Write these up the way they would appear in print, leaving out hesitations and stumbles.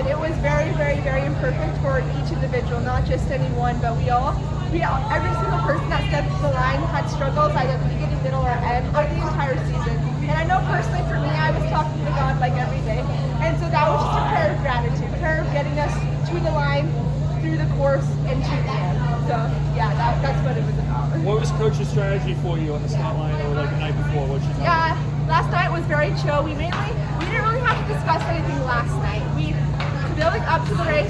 said, it was very, very, very imperfect for each individual, not just any one, but we all, every single person that stepped to the line had struggles, either at the beginning, middle, or end, or the entire season. And I know personally for me, I was talking to God like every day. And so that was just a prayer of gratitude, a prayer of getting us to the line, through the course, and to the end. So yeah, that's what it was about. What was Coach's strategy for you on the start line or like the night before? What you Yeah, last night was very chill. We didn't really have to discuss anything last night. Building up to the race,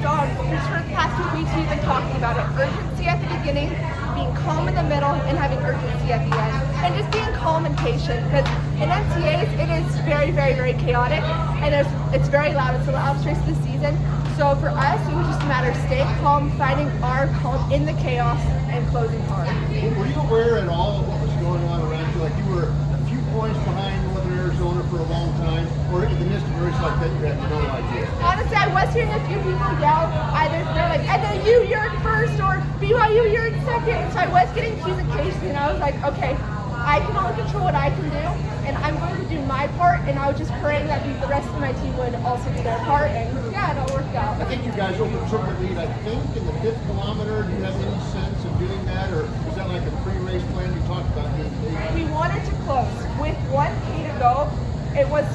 so just for the past 2 weeks we've been talking about it. Urgency at the beginning, being calm in the middle, and having urgency at the end. And just being calm and patient, because in NCAAs it is very, very, very chaotic, and it's very loud. It's the loudest race of the season. So for us, it was just a matter of staying calm, finding our calm in the chaos, and closing hard. Were you aware at all of what was going on around you? Like you were a few points behind Northern Arizona for a long time, or in the midst of a race like that, you had no idea? Honestly, I was hearing a few people yell, either they're like, NAU, you're in first, or BYU, you're in second. So I was getting accused occasionally, and I was like, okay, I can only control what I can do, and I'm going to do my part, and I was just praying that the rest of my team would also do their part, and yeah, it all worked out. I think you guys overtook the lead, I think, in the 5th kilometer. Do you have any sense of doing that, or was that like a pre-race plan you talked about doing? We wanted to close. With 1K to go, it was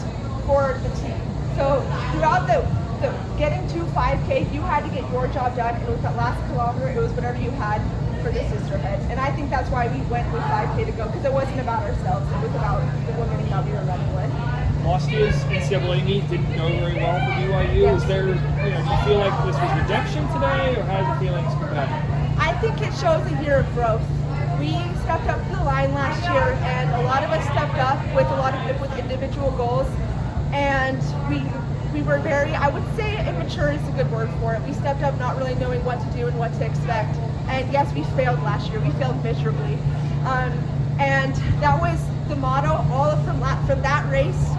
for the team. So throughout the getting to 5K, you had to get your job done, and with that last kilometer, it was whatever you had for the sisterhood. And I think that's why we went with 5K to go, because it wasn't about ourselves, it was about the women that we were running with. Last year's NCAA meet didn't go very well for BYU. Yes. Is there, do you feel like this was rejection today, or how's the feelings compared? I think it shows a year of growth. We stepped up to the line last year, and a lot of us stepped up with with individual goals, and we were very, I would say immature is a good word for it. We stepped up not really knowing what to do and what to expect. And yes, we failed last year. We failed miserably. And that was the motto. All from that race,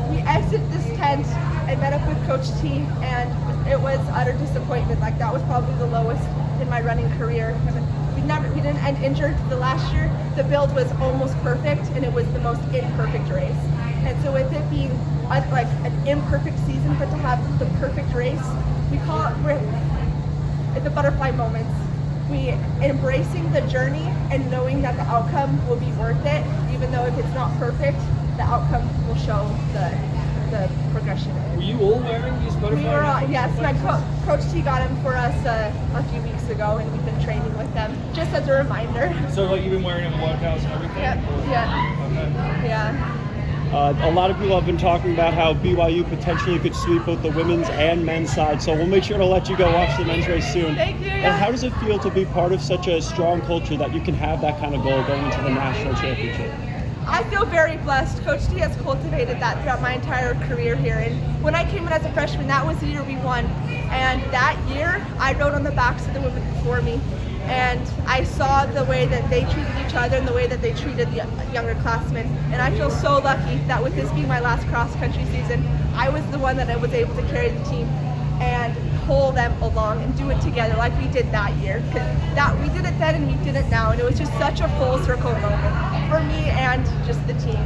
we exited this tent and met up with Coach T, and it was utter disappointment. Like, that was probably the lowest in my running career. We didn't end injured the last year. The build was almost perfect, and it was the most imperfect race. And so with it being like an imperfect season, but to have the perfect race, we call it the butterfly moments. We embracing the journey and knowing that the outcome will be worth it, even though if it's not perfect, the outcome will show the progression. Were you all wearing these butterfly? We were, yes. My Coach T got them for us a few weeks ago, and we've been training with them just as a reminder. So like you've been wearing them in workouts and everything? Yep. Yeah. Okay. Yeah. A lot of people have been talking about how BYU potentially could sweep both the women's and men's side, so we'll make sure to let you go watch the men's race soon. Thank you. And how does it feel to be part of such a strong culture that you can have that kind of goal going into the national championship? I feel very blessed. Coach T has cultivated that throughout my entire career here. And when I came in as a freshman, that was the year we won. And that year, I rode on the backs of the women before me. And I saw the way that they treated each other and the way that they treated the younger classmen. And I feel so lucky that with this being my last cross-country season, I was the one that I was able to carry the team and pull them along and do it together like we did that year. Because we did it then and we did it now, and it was just such a full circle moment for me and just the team.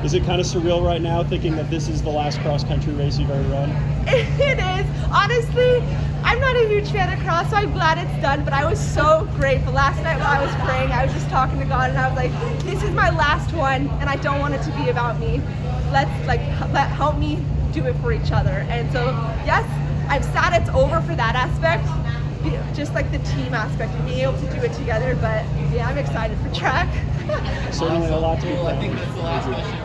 Is it kind of surreal right now thinking that this is the last cross-country race you've ever run? It is. Honestly, I'm not a huge fan of cross, so I'm glad it's done, but I was so grateful. Last night while I was praying, I was just talking to God, and I was like, this is my last one, and I don't want it to be about me. Help me do it for each other. And so, yes, I'm sad it's over for that aspect, just like the team aspect of being able to do it together, but yeah, I'm excited for track. Certainly a lot to be proud of. I think that's the last question.